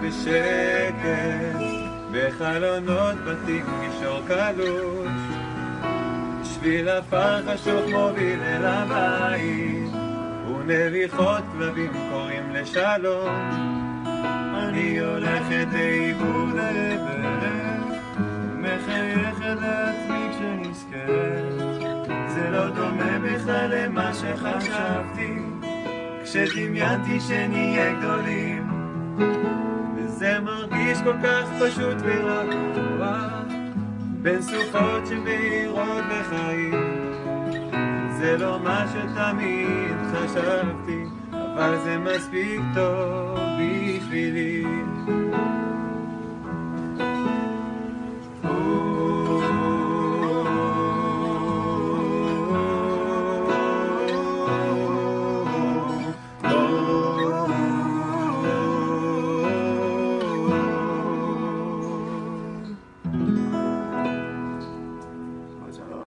בשקט, בחלונות בתים גישור קלוש, שביל עפר חשוך מוביל אל הבית, ונביחות כלבים קוראים לשלום. אני הולכת לאיבוד העבר, מחייכת לעצמי כשנזכרת, זה לא דומה בכלל למה שחשבתי כשדמיינתי שנהיה גדולים, וזה מרגיש כל כך פשוט ורגוע בין סופות שמאירות בחיים. זה לא מה שתמיד חשבתי, אבל זה מספיק טוב בשבילי.